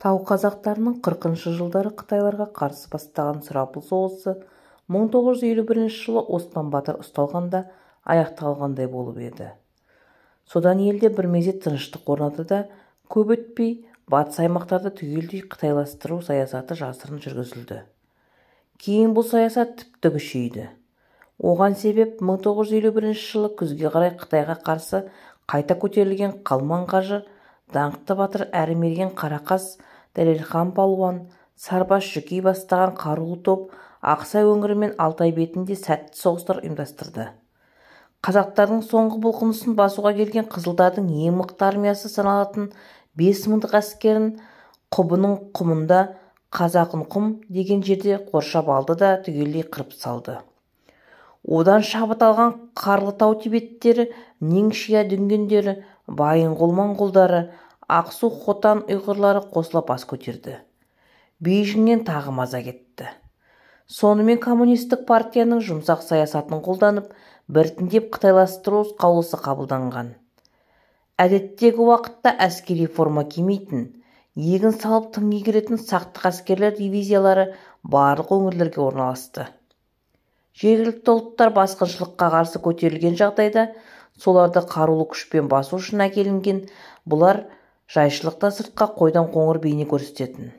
Тау қазақтарының 40-шы жылдары Қытайларға қарсы бастаған сұрапыл соғысы 1951 жылы Оспан батыр ұсталғанда аяқталғандай болып еді. Содан елде бір мезет тыныштық орнады да, көп өтпей батыс аймақтарды түгелдей қытайластыру саясаты жасырын жүргізілді. Кейін бұл саясат тіпті күшейді. Оған себеп 1951 жылы күзге қарай Қытайға қарсы қайта көтерілген Қалман қажы, даңқты батыр әрі мерген Қарақас, Дәлелхан палуан, Сарбас Жүкей бастаған қарулы топ Ақсай өңірі мен Алтай бетінде сәтті соғыстар ұйымдастырды. Қазақтардың соңғы бұлқынысын басуға келген Қызылдардың ең мықты армиясы саналатын 5 мыңдық әскерін Құбының құмында Қазақын құм деген жерде қоршап алды да түгелдей қырып салды. Одан шабыт алған Қарлытау тибеттері, Неңшия дүнгендері, Байынғол монғолдары, Ақсу Хотан ұйғырлары қосыла бас көтерді. Бейжіңнен тағы маза кетті. Сонымен коммунистік партияның жұмсақ саясатын қолданып, біртіндеп қытайластыру қаулысы қабылданған. Әдеттегі уақытта әскери форма кимейтін, егін салып тың егеретін сақтық әскерлер дивизиялары барлық өңірлерге орналасты. Жергілікті ұлттар басқыншылыққа қарсы көтерілген жағдайда соларды қарулы күшпен басу үшін әкелінген, бұлар жайшылықта сыртқа қойдан қоңыр бейне көрсететін.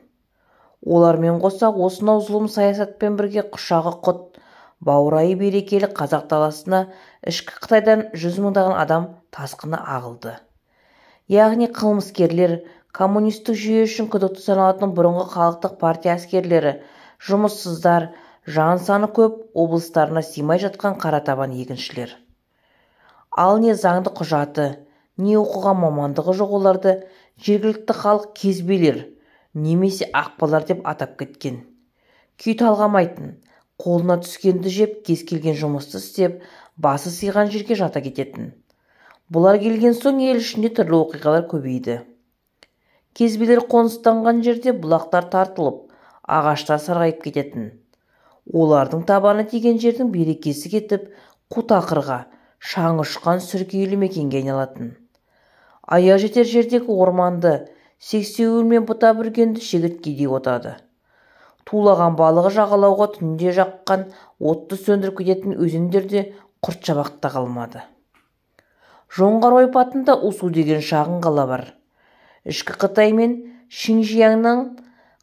Олармен қоса осынау зұлым саясатпен бірге құшағы құт, баурайы берекелі қазақ даласына ішкі Қытайдан 100 мыңдаған адам тасқыны ағылды. Яғни қылмыскерлер, коммунистік жүйе үшін күдікті саналатын бұрынғы халықтық партия әскерлері, жұмыссыздар, жан саны көп облыстарына симай жатқан қаратабан егіншілер. Ал не заңды құжаты, не оқыған мамандығы жоқ оларды жергілікті халық кезбелер немесе ақбалар деп атап кеткен. Күй талғамайтын, қолына түскенді жеп, кез келген жұмысты істеп, басы сыйған жерге жата кететін. Бұлар келген соң ел ішінде түрлі оқиғалар көбейді. Кезбелер қоныстанған жерде бұлақтар тартылып, ағаштар сарғайып кететін. Олардың табаны тиген жердің берекесі кетіп, қутақырға, шаң ұшқан сүркейлі мекенге айналатын. Аяқ жетер жердегі орманды, сексеуіл мен бұта бүргенді жігіт кедей отады. Тулаған балығы жағалауға түнде жаққан отты сөндіріп кететін өзендерде құрт жабақта қалмады. Жоңғар ойпатында Усу деген шағын қала бар. Ішкі Қытай мен Шинжиаңнан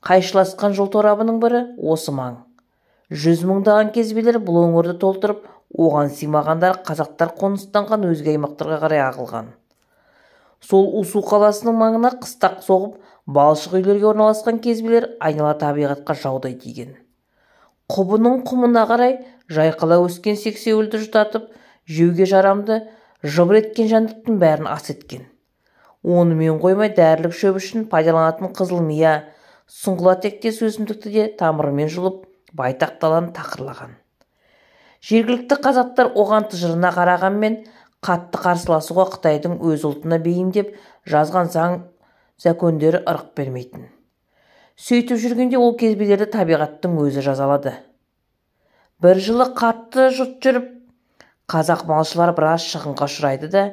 қайшыласқан жол торабының бірі осы маң. 100 мыңдаған кезбелер бұл өңірді толтырып, оған симағандар қазақтар қоныстанған өзге аймақтарға қарай ағылған. Сол Усу қаласының маңына қыстақ соғып, балшық үйлерге орналасқан кезбелер айнала табиғатқа жаудай тиген. Құбының құмына қарай жайқала өскен сексеуілді жұтатып, жеуге жарамды жыбыр еткен жәндіктің бәрін ас еткен. Онымен қоймай дәрілік шөп үшін пайдаланатын қызыл мия, сұңғыла тектес өсімдікті де тамырымен жұлып, байтақ даланы тақырлаған. Жергілікті қазақтар оған тыжырына қарағанмен, қатты қарсыласуға Қытайдың өз ұлтына бейімдеп жазған заң закондері ырық бермейтін. Сөйтіп жүргенде ол кезбелерді табиғаттың өзі жазалады. Бір жылы қатты жұт жүріп, қазақ малшылар біраз шығынға ұшырайды да,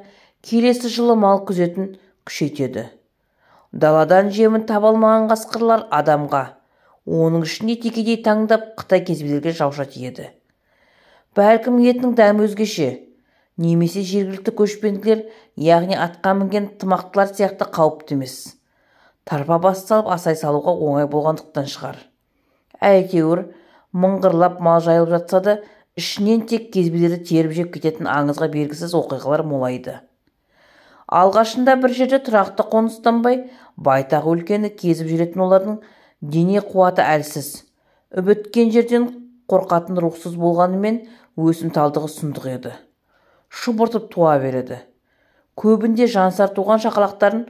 келесі жылы мал күзетін күшейтеді. Даладан жемін таба алмаған қасқырлар адамға, оның ішінде текедей таңдап Қытай кезбелерге жауша тиеді. Бәлкім етінің дәмі өзгеше, немесе жергілікті көшпенділер, яғни атқа мінген тымақтылар сияқты қауіпті емес. Тарпа бас салып асай салуға оңай болғандықтан шығар. Әйтеуір, мыңғырлап мал жайылып жатса да, ішінен тек кезбелерді теріп жеп кететін аңызға бергісіз оқиғалар молайды. Алғашында бір жерде тұрақты қоныстанбай, байтақ өлкені кезіп жүретін олардың дене қуаты әлсіз. Үбіткен жерден қорқатын рухсыз болғанымен өсім талдығы сұмдық еді. Шұбыртып туа береді. Көбінде жансар туған шақалақтарын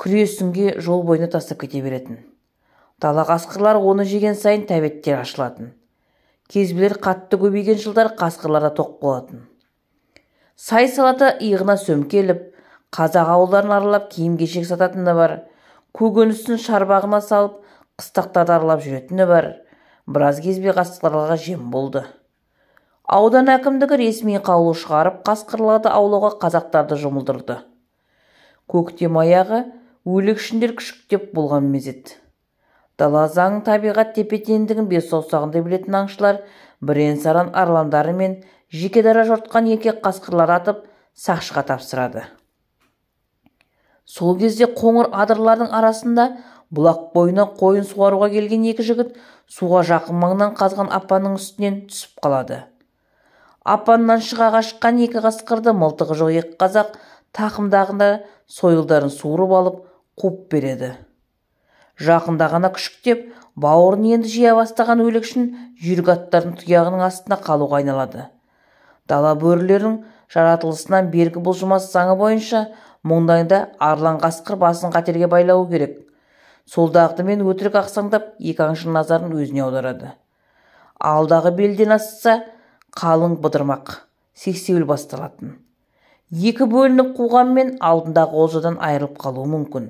күресінге жол бойына тастап кете беретін. Дала қасқырлар оны жеген сайын тәбеттер ашылатын. Кезбелер қатты көбейген жылдар қасқырларда тоқ болатын. Сай-салада иығына сөмкеліп, қазақ ауылдарын аралап киім-кешек сататыны бар. Көкөністің шарбағына салып, қыстақтарды аралап жүретіні бар. Біраз кезбе қасқырларға жем болды. Аудан әкімдігі ресми қаулы шығарып, қасқырларды аулауға қазақтарды жұмылдырды. Көктем аяғы өлекшіндер күшіктеп болған мезет. Дала заңын, табиғат тепе-теңдігін бес саусағында білетін аңшылар бірен-саран арландары мен жеке дара жортқан еркек қасқырлар атып сақшыға тапсырады. Сол кезде қоңыр адырлардың арасында бұлақ бойына қойын суаруға келген екі жігіт суға жақын маңнан қазған апанның үстінен түсіп қалады. Апаннан шыға қашқан екі қасқырды мылтығы жоқ екі қазақ тақымдағында сойылдарын суырып алып қуып береді. Жақында ғана күшіктеп бауырын енді жия бастаған өлекшін жүйрік аттардың тұяғының астына қалуға айналады. Дала бөрілерінің жаратылысынан бергі бұлжымас заңы бойынша мұндайда арлан қасқыр басын қатерге байлауы керек. Сол дағдымен өтірік ақсаңдап екі аңшының назарын өзіне аударады. Алдағы белден асса қалың быдырмақ, сексеуіл басталатын. Екі бөлініп қуғанмен алдындағы олжадан айырылып қалуы мүмкін.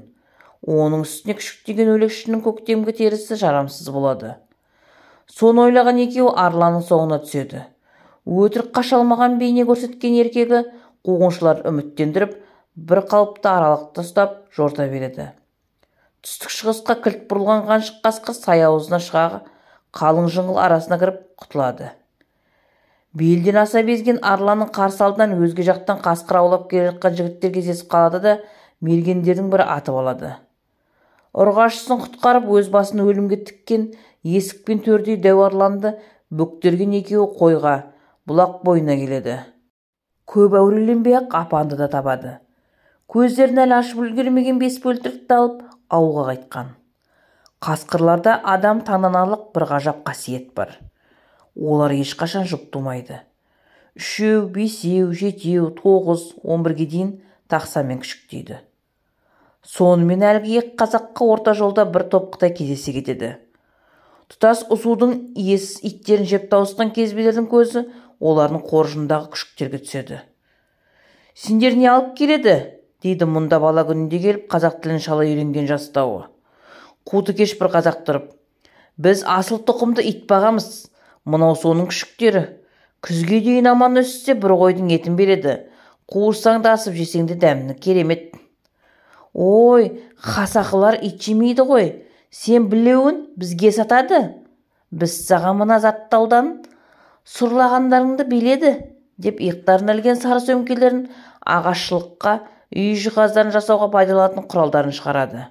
Оның үстіне күшіктеген өлекшінің көктемгі терісі жарамсыз болады. Соны ойлаған екеуі арланның соңына түседі. Өтірік қаша алмаған бейне көрсеткен еркегі қуғыншылар үміттендіріп, бір қалыпты аралықты ұстап жорта береді. Түстік шығысқа кілт бұрылған қаншық қасқыр сай аузына шыға қалың жыңғыл арасына кіріп құтылады. Белден аса безген арланның қарсы алдынан өзге жақтан қасқыр аулап келе жатқан жігіттер кездесіп қалады да мергендердің бірі атып алады. Ұрғашысын құтқарып өз басын өлімге тіккен есік пен төрдей дәу арланды бүктерген екеуі қойға, бұлақ бойына келеді. Көп әуреленбей-ақ апанды да табады. Көздерін әлі ашып үлгермеген бес бөлтірікті алып ауылға қайтқан. Қасқырларда адам таңданарлық бір ғажап қасиет бар. Олар ешқашан жұп тумайды. 3, 5, 7, 9, 11-ге дейін тақсамен күшіктейді. Сонымен әлгі екі қазаққа орта жолда бір топ қытай кездесе кетеді. Тұтас ұсудың иесіз иттерін жеп тауысқан кезбелердің көзі олардың қоржындағы күшіктерге түседі. «Сендер не алып келеді?» дейді мұнда бала күнінде келіп қазақ тілін шала үйренген жастауы. Қуты кеш бір қазақ тұрып: «Біз асыл тұқымды ит бағамыз. Мынау соның күшіктері. Күзге дейін аман өссе бір қойдың етін береді. Қуырсаң да асып жесең де дәмні керемет». «Ой, қасақылар ит жемейді ғой. Сен білеуін бізге сатады. Біз саған мына заттаудан сұрлағандарыңды біледі», деп иықтарын ілген сары сөмкелерін ағашшылыққа, үй жиһаздарын жасауға пайдаланатын құралдарын шығарады.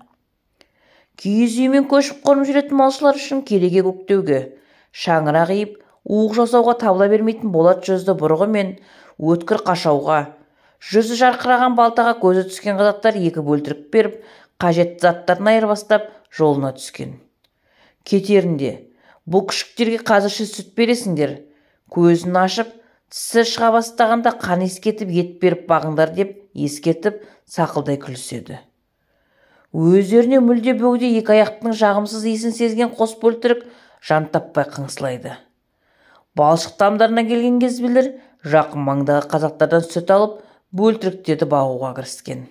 Киіз үймен көшіп қонып жүретін малшылар үшін кереге көктеуге, шаңырақ иіп, уық жасауға табыла бермейтін болат жүзді бұрғы мен өткір қашауға, жүзі жарқыраған балтаға көзі түскен қазақтар екі бөлтірік беріп, қажетті заттарын айырбастап жолына түскен. Кетерінде: «Бұл күшіктерге қазірше сүт бересіңдер. Көзін ашып, тісі шыға бастағанда қан ескетіп ет беріп бағыңдар», деп ескертіп сақылдай күліседі. Өздеріне мүлде бөгде екі аяқтың жағымсыз иісін сезген қос бөлтірік жан таппай қыңсылайды. Балшық тамдарына келген кезбелер жақын маңдағы қазақтардан сүт алып бөлтіріктерді бағуға кіріскен.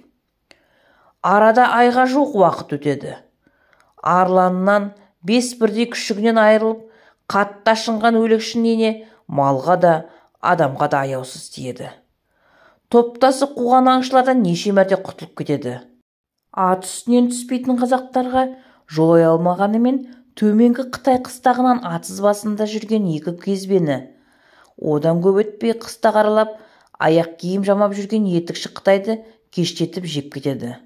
Арада айға жуық уақыт өтеді. Арланнан бес бірдей күшігінен айырылып, қатты ашынған өлекшін ене малға да, адамға да аяусыз тиеді. Топтасы қуған аңшылардан неше мәрте құтылып кетеді. Ат үстінен түспейтін қазақтарға жолай алмағанымен төменгі Қытай қыстағынан атсыз басында жүрген екі кезбені, одан көп өтпей қыста қаралап аяқ киім жамап жүрген етікші Қытайды кештетіп жеп кетеді.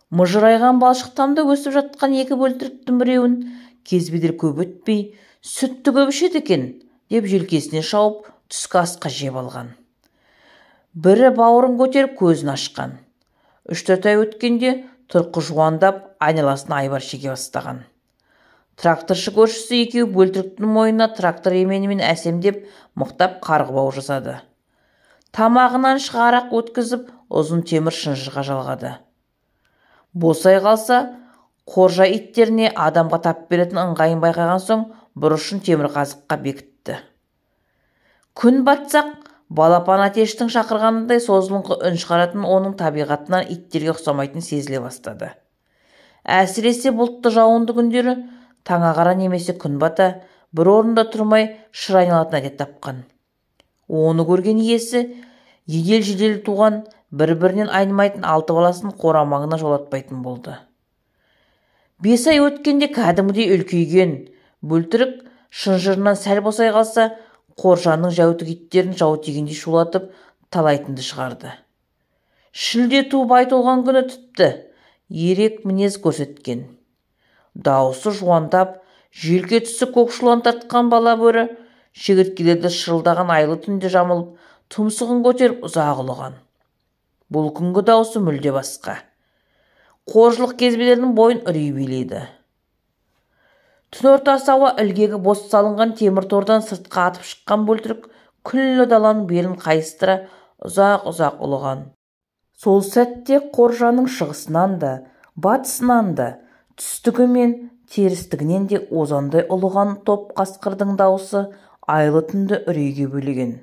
Мыжырайған балшықтамда өсіп жатқан екі бөлтіріктің біреуін кезбелер көп өтпей сүтті көп ішеді екен деп желкесіне шауып түскі асқа жеп алған. Бірі бауырын көтеріп көзін ашқан. 3-4 ай өткенде тұрқы жуандап айналасын айбар шеге бастаған. Тракторшы көршісі екеуі бөлтіріктің мойнына трактор еменімен әсемдеп мықтап қарғы бау жасады. Тамағынан шығарақ өткізіп ұзын темір шынжырға жалғады. Босай қалса қоржа иттеріне адамға тап беретін ыңғайын байқаған соң бұрышын темір қазыққа бекітті. Күн батсақ балапан атештің шақырғанындай созылыңқы үн шығаратын оның табиғатынан иттерге ұқсамайтын сезіле бастады. Әсіресе бұлтты жауынды күндері таңағара немесе күн бата бір орында тұрмай шыр айналатын әдет тапқан. Оны көрген иесі жедел туған бір-бірінен айнымайтын 6 баласын қора маңына жолатпайтын болды. 5 ай өткенде кәдімгідей үлкейген бөлтірік шынжырынан сәл босай қалса, Қоржанның жәутік иттерін жау тигендей шулатып талайтынды шығарды. Шілде туып ай толған күні тіпті ерек мінез көрсеткен. Дауысы жуандап, желке түсі көкшулан тартқан бала бөрі шегірткелерді шырылдаған айлы түнде жамылып, тұмсығын көтеріп ұзақ ұлыған. Бұл күнгі дауысы мүлде басқа. Қожылық кезбелердің бойын үрей билейді. Түн ортасы ауа ілгегі бос салынған темір тордан сыртқа атып шыққан бөлтірік күллі даланың белін қайыстыра ұзақ-ұзақ ұлыған. Сол сәтте Қоржанның шығысынан да, батысынан да, түстігі мен терістігінен де озандай ұлыған топ қасқырдың дауысы айлы түнді үрейге бөлеген.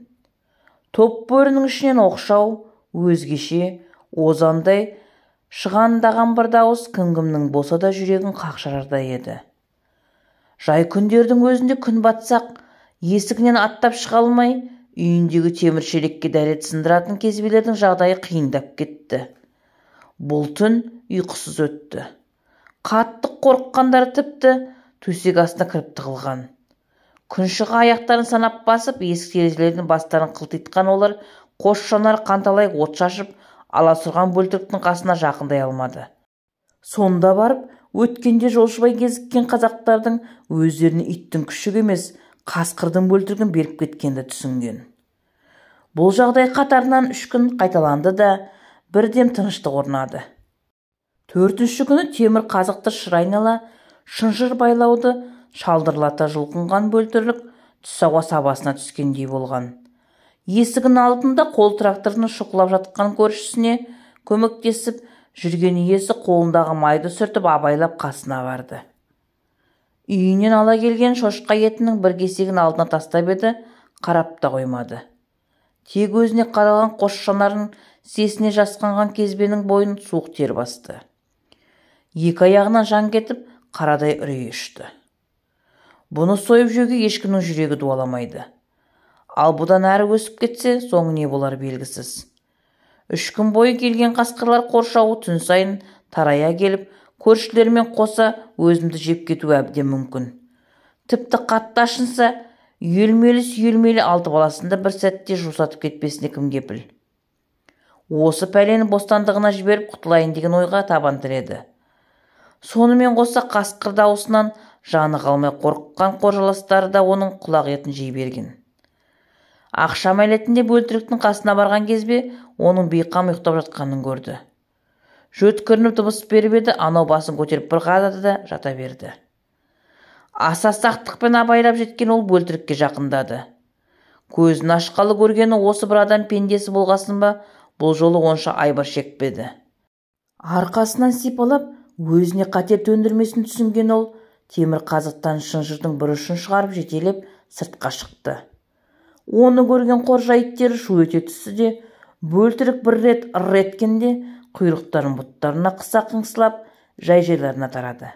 Топ бөрінің ішінен оқшау, өзгеше, озандай шығандаған бір дауыс кім-кімнің болса да жүрегін қақшарардай еді. Жай күндердің өзінде күн батсақ, есігінен аттап шыға алмай, үйіндегі темір шелекке дәрет сындыратын кезбелердің жағдайы қиындап кетті. Бұл түн ұйқысыз өтті. Қатты қорыққандары тіпті төсек астына кіріп тығылған. Күн шыға аяқтарын санап басып, есік терезелердің бастарын қылтитқан олар қос жанар қанталай от шашып, аласұрған бөлтіріктің қасына жақындай алмады. Сонда барып, өткенде жолшыбай кезіккен қазақтардың өздеріне иттің күшік емес, қасқырдың бөлтірігін беріп кеткенді түсінген. Бұл жағдай қатарынан 3 күн қайталанды да, бірден тыныштық орнады. 4-ші күні темір қазықты шыр айнала, шынжыр байлауды шалдырлата жұлқынған бөлтірік түс ауа сабасына түскендей болған. Есігін алдында қол тракторын шұқылап жатқан көршісіне көмектесіп жүрген иесі қолындағы майды сүртіп абайлап қасына барды. Үйінен ала келген шошқа етінің бір кесегін алдына тастап еді, қарап та қоймады. Тек өзіне қадалған қос жанарын сесіне жасқанған кезбенің бойын суық тер басты. Екі аяғынан жан кетіп, қарадай үрей ұшты. Бұны сойып жеуге ешкімнің жүрегі дуаламайды. Ал бұдан әрі өсіп кетсе, соңы не болар белгісіз. 3 күн бойы келген қасқырлар қоршауы түн сайын тарая келіп, көршілермен қоса өзімді жеп кету әбден мүмкін. Тіпті қатты ашынса, үйелмелі 6 баласында бір сәтте жусатып кетпесіне кім кепіл. Осы пәлені бостандығына жіберіп құтылайын деген ойға табан тіреді. Сонымен қоса қасқыр дауысынан жаны қалмай қорыққан қожаластары да оның құлақ етін жей берген. Ақшам әлетінде бөлтіріктің қасына барған кезбе оның бейқам ұйықтап жатқанын көрді. Жөткірініп дыбыс беріп еді, анау басын көтеріп бір қадады да жата берді. Аса сақтықпен абайлап жеткен ол бөлтірікке жақындады. Көзін ашқалы көргені осы бір адам пендесі болғасын ба, бұл жолы онша айбар шекпеді. Арқасынан сипалап, өзіне қатер төндірмесін түсінген ол, темір қазықтан шынжырдың бір ұшын шығарып жетелеп сыртқа шықты. Оны көрген қоржа иттері шу ете түсті де, бөлтірік бір рет ыр еткенде құйрықтарын бұттарына қыса қыңсылап жай-жайларына тарады.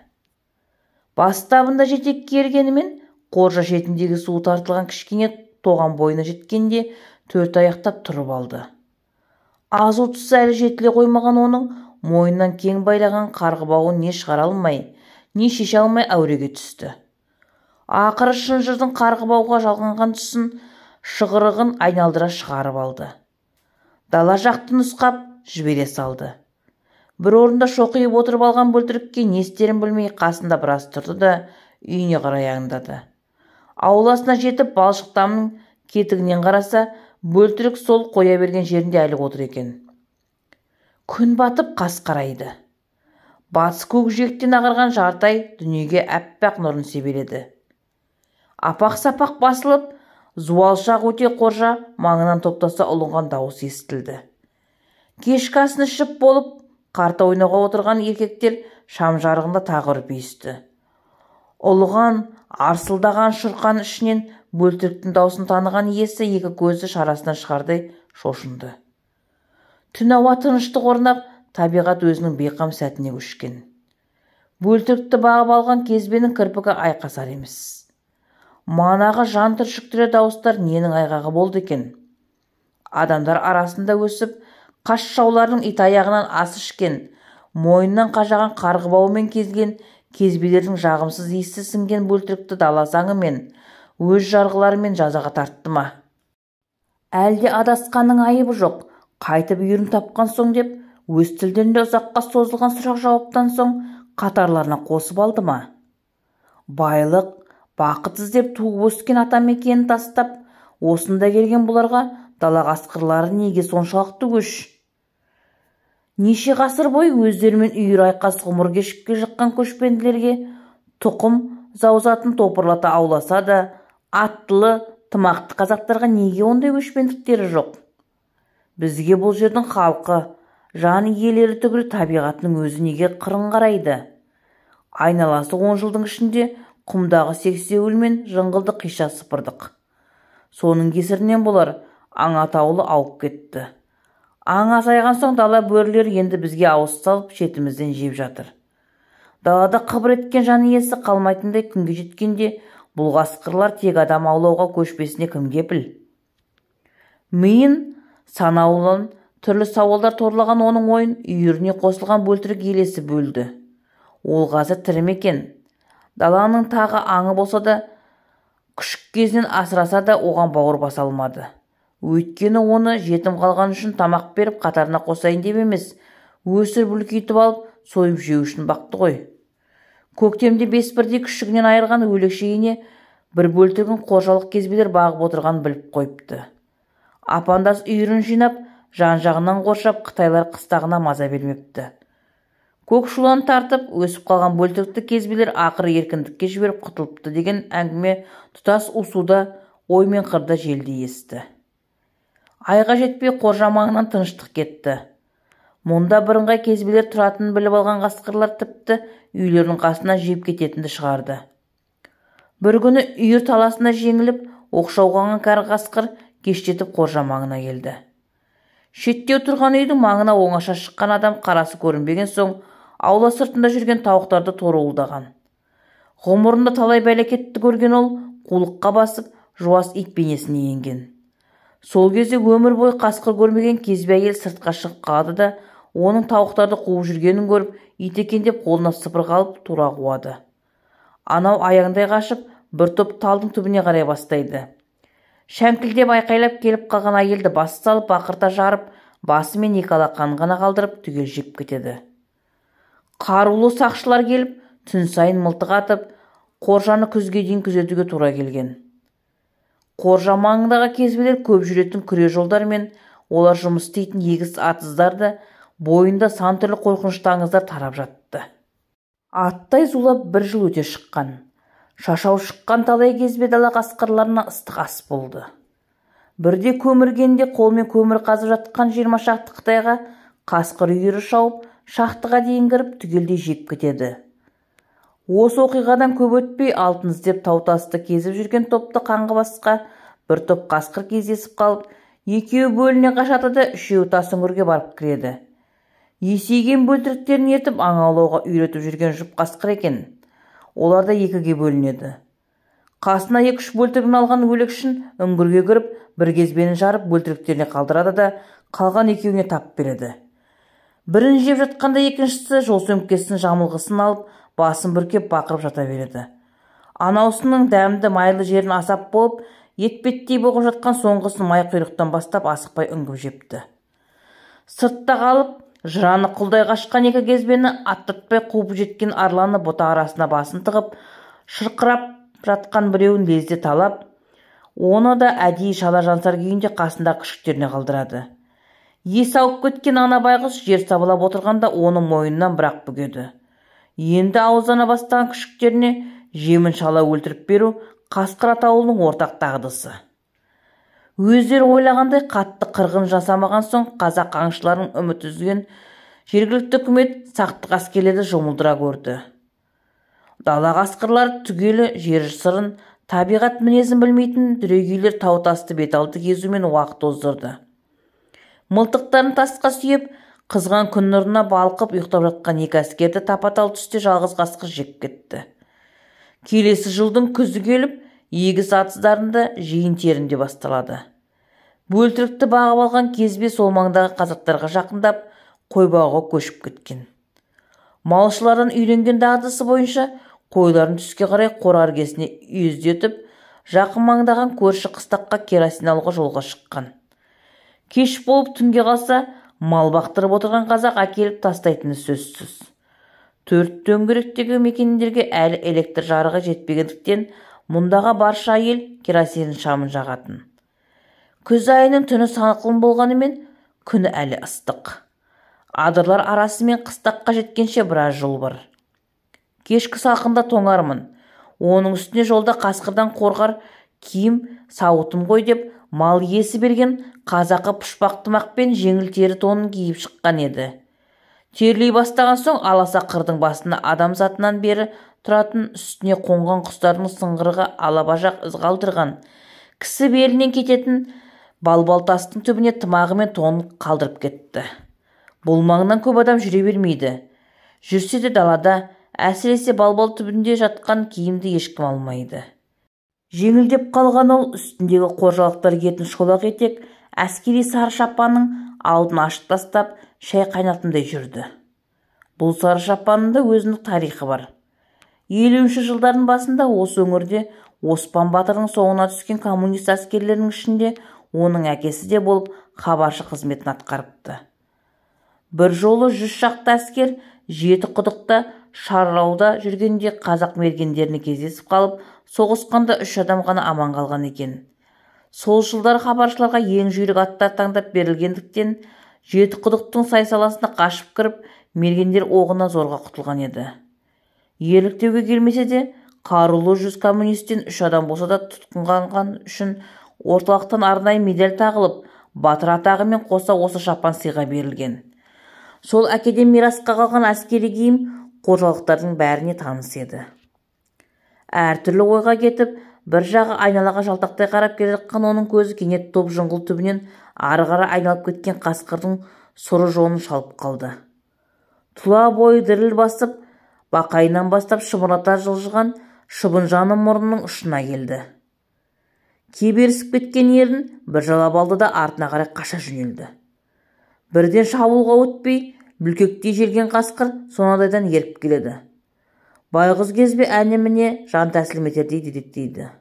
Бастабында жетекке ергенімен, қоржа шетіндегі суы тартылған кішкене тоған бойына жеткенде 4 аяқтап тұрып алды. Азу тұсы әлі жетіле қоймаған оның мойнынан кең байлаған қарғы бауын не шығара алмай, не шеше алмай әуреге түсті. Ақыры шынжырдың қарғы бауға жалғанған тұсын шығырығын айналдыра шығарып алды. Дала жақты нұсқап жібере салды. Бір орында шоқиып отырып алған бөлтірікке не істерін білмей қасында біраз тұрды да үйіне қарай аңдады. Ауласына жетіп балшық тамның кетігінен қараса, бөлтірік сол қоя берген жерінде әлі отыр екен. Күн батып қас қарайды. Батыс көкжиектен ағарған жартай дүниеге әппақ нұрын себеледі. Апақ-сапақ басылып, зуалшақ өте қоржа маңынан топтаса ұлынған дауыс естілді. Кешкі асын ішіп болып, қарта ойнауға отырған еркектер шам жарығында тағы үрпейісті. Ұлыған, арсылдаған шұрқан ішінен бөлтіріктің даусын таныған иесі екі көзі шарасынан шығардай шошынды. Түн ауа тыныштық орнап, табиғат өзінің бейқам сәтіне көшкен. Бөлтірікті бағып алған кезбенің кірпігі айқасар емес. Манағы жан түршіктіре дауыстар ненің айғағы болды екен? Адамдар арасында өсіп, Қас жаулардың ит аяғынан ас ішкен, мойнынан қажаған қарғы бауымен кезген кезбелердің жағымсыз иісі сіңген бөлтірікті дала заңы мен өз жарғыларымен жазаға тартты ма? Әлде адасқанның айыбы жоқ, қайтып үйірін тапқан соң деп өз тілдерінде ұзаққа созылған сұрақ-жауаптан соң қатарларына қосып алды ма? Байлық, бақыт іздеп туып өскен атамекенін тастап, осында келген бұларға дала қасқырлары неге соншалықты өш? Неше ғасыр бойы өздерімен үйір айқас ғұмыр кешіп шыққан көшпенділерге тұқым заузатын топырлата ауласа да, аттылы, тымақты қазақтарға неге ондай өшпендіктері жоқ? Бізге бұл жердің халқы, жан иелері түгіл табиғатының өзі неге қырын қарайды? Айналасы 10 жылдың ішінде құмдағы сексеуіл мен жыңғылды қиша сыпырдық. Соның кесірінен болар аң атаулы ауып кетті. Аң азайған соң дала бөрілер енді бізге ауыз салып шетімізден жеп жатыр. Далада қыбыр еткен жан иесі қалмайтындай күнге жеткенде бұл қасқырлар тек адам аулауға көшпесіне кім кепіл? Миын санаулы түрлі сауалдар торлаған оның ойын үйіріне қосылған бөлтірік елесі бөлді. Ол қазір тірі ме екен? Даланың тағы аңы болса да, күшік кезінен асыраса да оған бауыр баса алмады. Өйткені оны жетім қалған үшін тамақ беріп қатарына қосайын деп емес, өсір бүлкейтіп алып сойып жеу үшін бақты ғой. Көктемде 5 бірдей күшігінен айырған өлекшейіне бір бөлтірігін қожалық кезбелер бағып отырған біліп қойыпты. Апандас үйірін жинап, жан-жағынан қоршап қытайлар қыстағына маза бермепті. Көк шулан тартып, өсіп қалған бөлтірікті кезбелер ақыры еркіндікке жіберіп құтылыпты деген әңгіме тұтас усуда ой мен қырда желді есті. Айға жетпей қоржа маңынан тыныштық кетті. Мұнда бірыңғай кезбелер тұратынын біліп алған қасқырлар тіпті үйлерінің қасына жеп кететінді шығарды. Бір күні үйір таласына жеңіліп, оқшауғанған кәрі қасқыр кештетіп қоржа маңына келді. Шеттеу тұрған үйдің маңына оңаша шыққан адам қарасы көрінбеген соң, аула сыртында жүрген тауықтарды торуылдаған. Ғұмырында талай бәлекетті көрген ол, қулыққа басып, жуас ит бейнесіне енген. Сол кезде өмір бойы қасқыр көрмеген кезбе әйел сыртқа шығып қалды да, оның тауықтарды қуып жүргенін көріп, ит екен деп қолына сыпырға алып тура қуады. Анау аяңдай қашып, бір топ талдың түбіне қарай бастайды. Шәңкілдеп айқайлап келіп қалған әйелді бас салып, бақырта жарып, басы мен екі алақанын ғана қалдырып, түгел жеп кетеді. Қарулы сақшылар келіп, түн сайын мылтық атып, қоржаны күзге дейін күзетуге тура келген. Қоржа маңындағы кезбелер көп жүретін күре жолдар мен олар жұмыс істейтін егіс атыздарды бойында сан түрлі қорқынышты аңыздар тарап жатты. Аттай зулап бір жыл өте шыққан. Шашау шыққан талай кезбе дала қасқырларына ыстық ас болды. Бірде көміргенде қолмен көмір қазып жатқан 20 шақты қытайға қасқыр үйірі шауып, шақтыға дейін кіріп түгелдей жеп кетеді. Осы оқиғадан көп өтпей алтын іздеп тау-тасты кезіп жүрген топты қанға басқа бір топ қасқыр кездесіп қалып, екеуі бөліне қашады да үшеуі тас үңгірге барып кіреді. Есейген бөлтіріктерін ертіп аң аулауға үйретіп жүрген жұп қасқыр екен. Олар да екіге бөлінеді. Қасына 2-3 бөлтірігін алған өлекшін үңгірге кіріп, бір кезбені жарып бөлтіріктеріне қалдырады да қалған екеуіне тап береді. Бірін жеп жатқанда екіншісі жол сөмкесін жамылғысын алып, басын бүркеп бақырып жата береді. Анаусының дәмді майлы жерін асап болып, етпеттей боғып жатқан соңғысын май құйрықтан бастап асықпай үңгіп жепті. Сыртта қалып, жыраны құлдай қашқан екі кезбені аттатпай қуып жеткен арланы бұта арасына басын тығып, шырқырап жатқан біреуін лезде талап, оны да әдейі шала жансар күйінде қасында күшіктеріне қалдырады. Есі ауып кеткен ана байғұс жер сабалап отырғанда оның мойнынан бірақ бүгеді. Енді ауыздана бастаған күшіктеріне жемін шала өлтіріп беру қасқыр атаулының ортақ дағдысы. Өздері ойлағандай қатты қырғын жасамаған соң қазақ аңшыларын үміт үзген жергілікті үкімет сақтық әскерлерді жұмылдыра көрді. Дала қасқырлар түгелі жер сырын, табиғат мінезін білмейтін дүрегейлер тау-тасты беталды кезумен уақыт оздырды. Мылтықтарын тасқа сүйеп, қызған күн нұрына балқып ұйықтап жатқан екі әскерді тапа-тал түсте жалғыз қасқыр жеп кетті. Келесі жылдың күзі келіп, егіс атыздарында жиын терінде басталады. Бөлтірікті бағып алған кезбе сол маңдағы қазақтарға жақындап қой бағуға көшіп кеткен. Малшылардан үйренген дағдысы бойынша қойларын түске қарай қора іргесіне үйездетіп, жақын маңдаған көрші қыстаққа керосин алуға жолға шыққан. Кеш болып түнге қалса, мал бақтырып отырған қазақ әкеліп тастайтыны сөзсіз. Төрт дөңгелектегі мекендерге әлі электр жарығы жетпегендіктен мұндағы барша ел керосин шамын жағатын. Күз айының түні салқын болғанымен күні әлі ыстық. Адырлар арасымен қыстаққа жеткенше біраз жол бар. Кешкі салқында тоңармын. Оның үстіне жолда қасқырдан қорғар киім сауытым ғой деп мал иесі берген қазақы пұшпақ тымақпен жеңіл тері тонын киіп шыққан еді. Терлей бастаған соң аласа қырдың басына адам затынан бері тұратын, үстіне қонған құстардың сыңғырға алабажақ із қалдырған, кісі белінен кететін балбал тастың түбіне тымағы мен тонын қалдырып кетті. Бұл маңнан көп адам жүре бермейді. Жүрсе де далада, әсіресе балбал түбінде жатқан киімді ешкім алмайды. Жеңілдеп қалған ол үстіндегі қоржалықтар киетін шолақ етек әскери сары шапанның алдын ашып тастап шай қайнатымдай жүрді. Бұл сары шапанның да өзінің тарихы бар. 50-ші жылдардың басында осы өңірде Оспан батырдың соңына түскен коммунист әскерлерінің ішінде оның әкесі де болып хабаршы қызметін атқарыпты. Бір жолы 100 шақты әскер Жетіқұдықта шарлауда жүргенде қазақ мергендеріне кездесіп қалып, соғысқанда 3 адам ғана аман қалған екен. Сол жылдар хабаршыларға ең жүйрік аттар таңдап берілгендіктен Жетіқұдықтың сай-саласына қашып кіріп, мергендер оғына зорға құтылған еді. Ерліктеуге келмесе де, қарулы 100 коммунисттен 3 адам болса да тұтқынған үшін орталықтан арнайы медаль тағылып, батыр атағымен қоса осы шапан сыйға берілген. Сол әкеден мирасқа қалған әскери киім қожалықтардың бәріне таныс еді. Әртүрлі ойға кетіп, бір жағы айналаға жалтақтай қарап келе жатқан оның көзі кенет топ жыңғыл түбінен ары қарай айналып кеткен қасқырдың сұры жонын шалып қалды. Тұла бойы діріл басып, бақайынан бастап шымырлата жылжыған шыбын жаны мұрнының ұшына келді. Кеберісіп кеткен ерін бір жалап алды да артына қарай қаша жөнелді. Бірден шабуылға өтпей, бүлкектей желген қасқыр сонадайдан еріп келеді. Байғыз кезбе әне-міне жан тәсілім етердей дедектейді.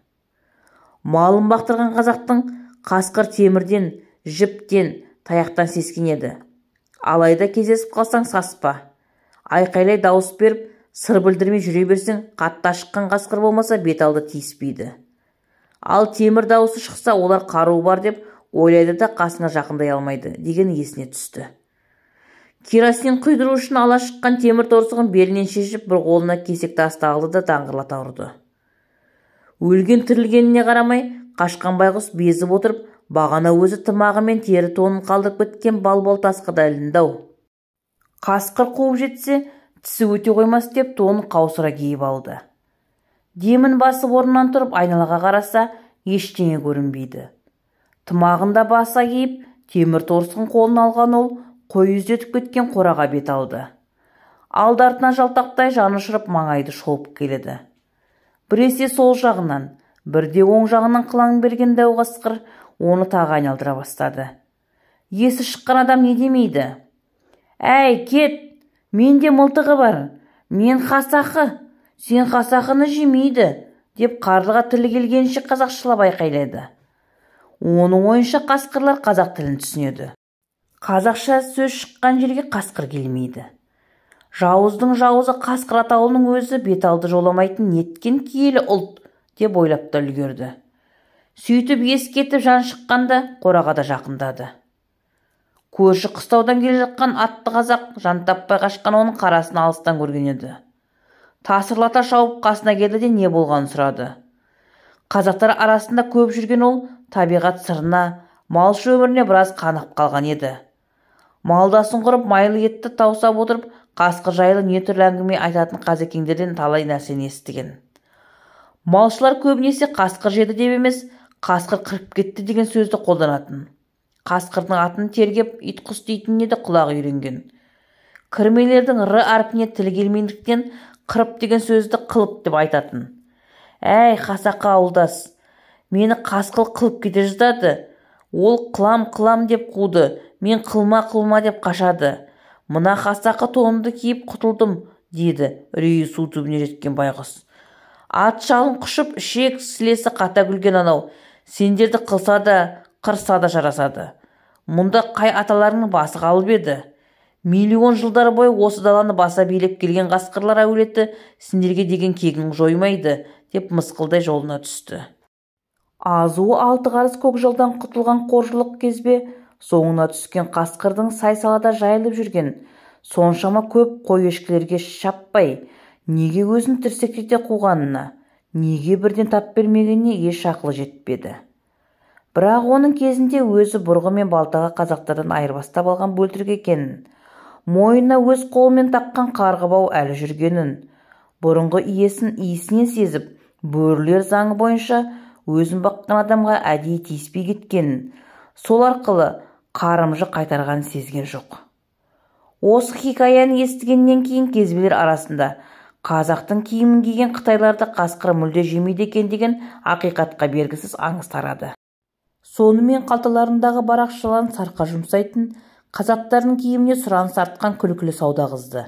Малын бақтырған қазақтың қасқыр темірден, жіптен, таяқтан сескенеді. Алайда кездесіп қалсаң саспа. Айқайлай дауыс беріп, сыр білдірмей жүре берсең, қатты ашыққан қасқыр болмаса бет алды тиіспейді. Ал темір дауысы шықса, олар қаруы бар деп ойлайды да қасына жақындай алмайды деген есіне түсті. Керосин құйдыру үшін ала шыққан темір торсығын белінен шешіп, бір қолына кесек тасты алды да даңғырлата ұрды. Өлген тірілгеніне қарамай, қашқан байғұс безіп отырып, бағана өзі тымағы мен тері тонын қалдырып кеткен балбал тасқа да ілінді-ау. Қасқыр қуып жетсе, тісі өте қоймас деп тонын қаусыра киіп алды. Демін басып орнынан тұрып айналаға қараса, ештеңе көрінбейді. Тымағында баса киіп, темір торсығын қолына алған ол қой үздетіп кеткен қораға бет алды. Алды-артынан жалтақтай жаны ұшырып маңайды шолып келеді. Біресе сол жағынан, бірде оң жағынан қылаң берген дәу қасқыр оны тағы айналдыра бастады. Есі шыққан адам не демейді? Әй, кет! Менде мылтығы бар. Мен қасақы. Сен қасақыны жемейді, деп қарлыға тілі келгенше қазақшылап айқайлайды. Оның ойынша қасқырлар қазақ тілін түсінеді. Қазақша сөз шыққан жерге қасқыр келмейді. Жауыздың жауызы қасқыр атаулының өзі бет алды жоламайтын неткен киелі ұлт деп ойлап та үлгерді. Сөйтіп ес кетіп жан шыққанда қораға да жақындады. Көрші қыстаудан келе жатқан атты қазақ жан таппай қашқан оның қарасын алыстан көрген еді. Тасырлата шауып қасына келді де не болғанын сұрады. Қазақтар арасында көп жүрген ол табиғат сырына, малшы өміріне біраз қанып қалған еді. Малдасын құрып майлы етті таусап отырып, қасқыр жайлы не түрлі әңгіме айтатын қазекеңдерден талай нәрсені естіген. Малшылар көбінесе қасқыр жеді деп емес, қасқыр қырып кетті деген сөзді қолданатын. Қасқырдың атын тергеп ит құс дейтініне де құлағы үйренген. Кірмелердің р әрпіне тілі келмейдіктен қырып деген сөзді қылып деп айтатын. Әй, қасақы ауылдас, мені қасқыл қылып кете жаздады. Ол қылам деп қуды, мен қылма деп қашады. Мына қасақы тонымды киіп құтылдым, деді үрейі су түбіне жеткен байғұс. Ат жалын құшып, ішек сілесі қата күлген анау, сендерді қылса да, қырса да жарасады. Мұнда қай аталарының басы қалып еді? Миллион жылдар бойы осы даланы баса билеп келген қасқырлар әулеті сендерге деген кегін жоймайды, деп мысқылдай жолына түсті. Азуы 6 қарыс көкжалдан құтылған қожылық кезбе соңына түскен қасқырдың сай-салада жайылып жүрген соншама көп қой-ешкілерге шаппай, неге өзін тірсектете қуғанына, неге бірден тап бермегеніне еш ақылы жетпеді. Бірақ оның кезінде өзі бұрғы мен балтаға қазақтардан айырбастап алған бөлтірік екенін, мойнына өз қолымен таққан қарғыбау әлі жүргенін, бұрынғы иісінен сезіп, бөрілер заңы бойынша өзін баққан адамға әдейі тиіспей кеткенін, сол арқылы қарымжы қайтарған сезген жоқ. Осы хикаяны естігеннен кейін кезбелер арасында қазақтың киімін киген қытайларды қасқыр мүлде жемейді екен деген ақиқатқа бергісіз аңыз тарады. Сонымен қалталарындағы барақшалан сарқа жұмсайтын қазақтардың киіміне сұраныс артқан күлкілі сауда қызды.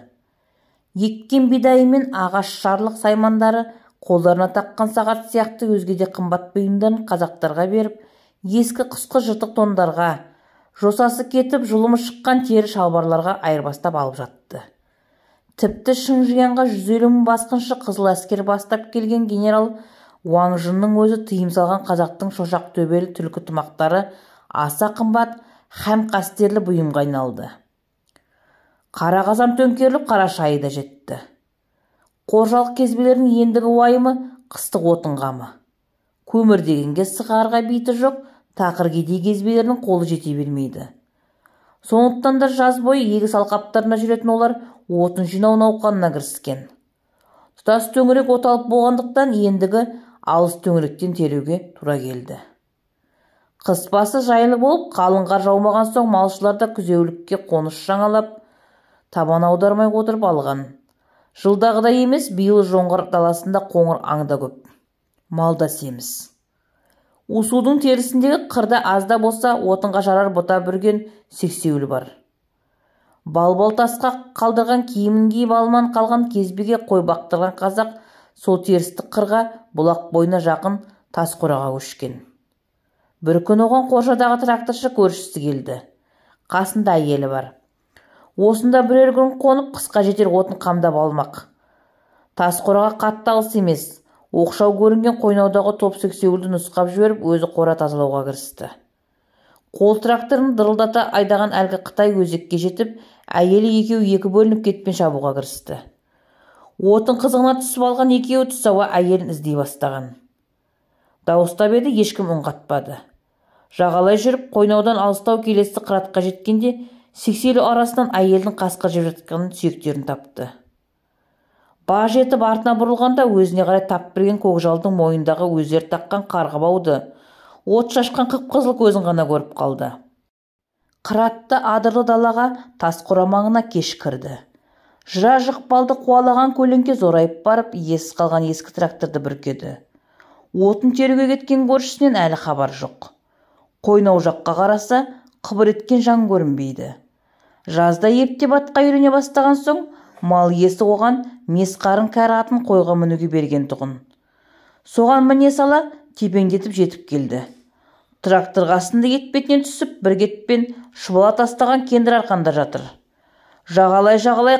Еккен бидайы мен ағаш шарлық саймандары, қолдарына таққан сағат сияқты өзге де қымбат бұйымдарын қазақтарға беріп, ескі қысқы жыртық тондарға, жосасы кетіп жұлымы шыққан тері шалбарларға айырбастап алып жатты. Тіпті Шыңжиянға 150 мың басқыншы қызыл әскер бастап келген генерал Уаңжынның өзі тыйым салған қазақтың шошақ төбелі түлкі тымақтары аса қымбат һәм қастерлі бұйымға айналды. Қара қазан төңкеріліп, қара шайы да жетті. Қожалық кезбелерінің ендігі уайымы қыстық отын қамы. Көмір дегенге сығарға биті жоқ, тақыр кедей кезбелерінің қолы жете бермейді. Сондықтан да жаз бойы егіс алқаптарына жүретін олар отын жинау науқанына кіріскен. Тұтас төңірек от алып болғандықтан ендігі алыс төңіректен теруге тура келді. Қыс басы жайлы болып, қалың қар жаумаған соң малшылар да күзеулікке қоныс жаңалап, табан аудармай отырып алған. Жылдағыдай емес, биыл жоңғар даласында қоңыр аңда көп, малда семіз. Усудың терісіндегі қырда азда болса отынға жарар бұта бүрген сексеуіл бар. Балбал тасқа қалдырған киімін киіп алман қалған кезбеге қой бақтырған қазақ сол терісті қырға бұлақ бойына жақын тас қораға көшкен. Бір күн оған қоршадағы тракторшы көршісі келді. Қасында әйелі бар. Осында бірер күн қонып қысқа жетер отын қамдап алмақ. Тас қораға қатты алыс емес. Оқшау көрінген қойнаудағы топ сексеуілді нұсқап жіберіп, өзі қора тазалауға кірісті. Қол тракторын дырылдата айдаған әлгі Қытай өзекке жетіп, әйелі екеуі екі бөлініп кетпен шабуға кірісті. Отын қызығына түсіп алған екеуі түс ауа әйелін іздей бастаған. Дауыстап еді, ешкім үн қатпады. Жағалай жүріп, қойнаудан алыстау келесі қыратқа жеткенде, сексеуіл арасынан әйелдің қасқыр жеп жатқанын сүйектерін тапты. Баж етіп артына бұрылғанда өзіне қарай тап берген көкжалдың мойындағы өздері таққан қарғыбауды, от шашқан қып-қызыл көзін ғана көріп қалды. Қыратты адырлы далаға тас қора маңына кеш кірді. Жыра жықпалды қуалаған көлеңке зорайып барып, иесіз қалған ескі тракторды бүркеді. Отын теруге кеткен көршісінен әлі хабар жоқ. Қойнау жаққа қараса, қыбыр еткен жан көрінбейді. Жазда ептеп атқа үйрене бастаған соң, мал иесі оған месқарын кәрі атын қойға мінуге берген тұғын. Соған міне сала тепеңдетіп жетіп келді. Трактор қасында етпетінен түсіп, бір кетпен шұбала тастаған кендір арқанда жатыр. Жағалай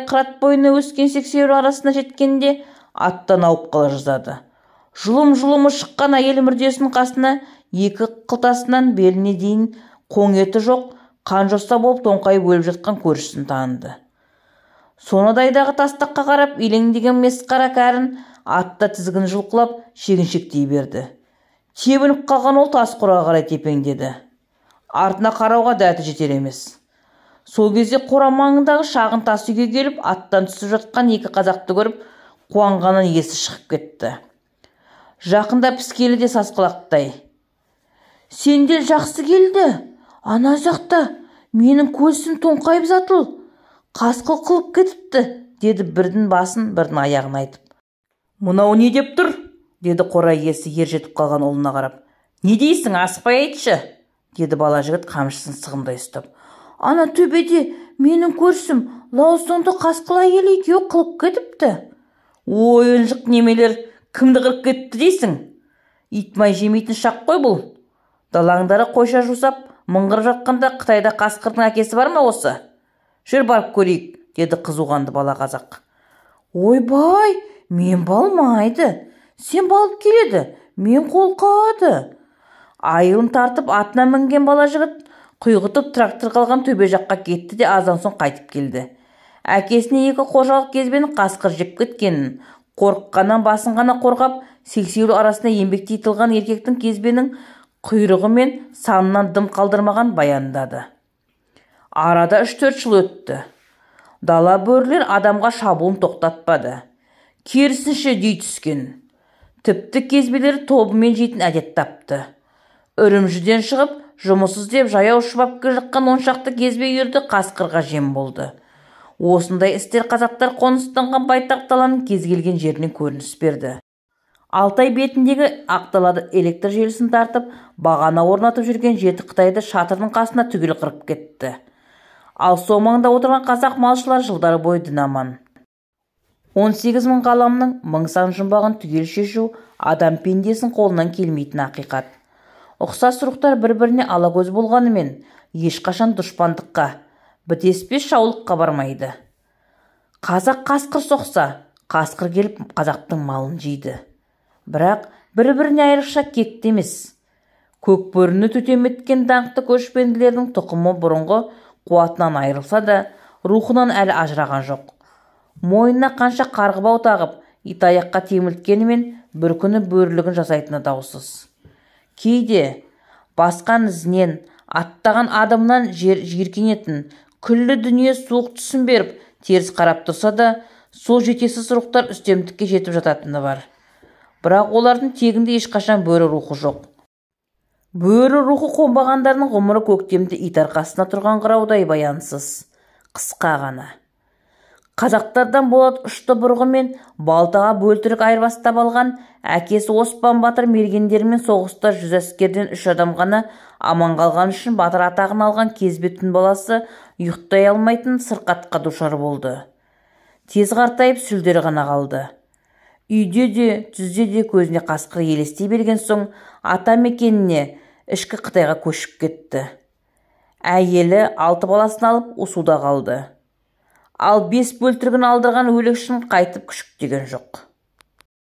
қырат бойына өскен сексеуіл арасына жеткенде аттан ауып қала жаздады. Жұлым-жұлымы шыққан әйел мүрдесінің қасына екі қылтасынан беліне дейін қоң еті жоқ, қан жоса болып тоңқайып өліп жатқан көршісін таныды. Сонадайдағы тастаққа қарап илеңдеген месқара кәрін атта тізгін жұлқылап шегіншектей берді. Тебініп қалған ол тас қораға қарай тепеңдеді. Артына қарауға дәті жетер емес. Сол кезде қора маңындағы шағын тас үйге келіп, аттан түсіп жатқан екі қазақты көріп, қуанғанын есі шығып кетті. Жақында піскелі де сасқалақтай. Сендел жақсы келді. Ана жақта менің көзім тоңқайып затыл. Қасқыл қылып кетіпті, деді бірдің басын, бірдің аяғын айтып. Мынау не деп тұр? Деді қора иесі ер жетіп қалған ұлына қарап. Не дейсің, асықпай айтшы, деді бала жігіт қамшысын сығымдай ұстап. Ана төбеде менің көрсім Лаусонды қасқыр әйел екеуі қылып кетіпті. Ой, ынжық немелер, кімді қырып кетті дейсің? Итмай жемейтін шақ қой бұл. Далаңдары қойша жусап, мыңғырып жатқанда Қытайда қасқырдың әкесі бар ма осы? Жүр барып көрейік, деді қызуғанды бала қазақ. Ойбай, мен балмайды. Сен балып келеді, мен қолқады. Айылын тартып атына мінген бала жігіт құйғытып трактор қалған төбе жаққа кетті де аздан соң қайтып келді. Әкесіне екі қожалық кезбені қасқыр жеп кеткенін, қорыққаннан басын ғана қорғап, сексеуіл арасында еңбектей тылған еркектің кезбенің құйрығы мен санынан дым қалдырмаған баяндады. Арада 3-4 жыл өтті. Дала бөрілер адамға шабуылын тоқтатпады. Керісінше дей түскен. Тіпті кезбелері тобымен жейтін әдет тапты. Үрімжіден шығып, жұмыс іздеп жаяу шұбап келе жатқан 10 шақты кезбе үйірді қасқырға жем болды. Осындай істер қазақтар қоныстанған байтақ даланың кез келген жерінен көрініс берді. Алтай бетіндегі ақталады электр желісін тартып, бағана орнатып жүрген жеті Қытайды шатырдың қасына түгел қырып кетті. Ал сол маңда отырған қазақ малшылар жылдары бойы дін-аман. 18 мың ғаламның мың сан жұмбағын түгел шешу адам пендесін қолынан келмейтін ақиқат. Ұқсас рухтар бір-біріне алакөз болғанымен, ешқашан дұшпандыққа, бітеспес шаулыққа бармайды. Қазақ қасқыр соқса, қасқыр келіп қазақтың малын жейді. Бірақ бір-біріне айрықша кекті емес. Көкбөріні төтеметкен даңқты көшпенділердің тұқымы бұрынғы қуатынан айырылса да, рухынан әлі ажыраған жоқ. Мойнына қанша қарғыбау тағып, итаяққа темілткенімен бір күні бөрілігін жасайтыны даусыз. Кейде басқан ізінен, аттаған адамнан жиіркенетін, күллі дүние суық түсін беріп, теріс қарап тұрса да, сол жетесіз рухтар үстемдікке жетіп жататыны бар. Бірақ олардың тегінде ешқашан бөрі рухы жоқ. Бөрі рухы қонбағандардың ғұмыры көктемде ит арқасына тұрған қыраудай баянсыз, қысқа ғана. Қазақтардан Болат ұшты бұрғы мен балтаға бөлтірік айырбастап алған әкесі Оспан батыр мергендермен соғыста 100 әскерден 3 адам ғана аман қалған үшін батыр атағын алған кезбе-түн баласы ұйықтай алмайтын сырқатқа душар болды. Тез қартайып сүлдері ғана қалды. Үйде де, түзде де көзіне қасқыр елестей берген соң ата мекеніне ішкі Қытайға көшіп кетті. Әйелі 6 баласын алып Усуда қалды. Ал 5 бөлтірігін алдырған өлекшін қайтып күшіктеген жоқ.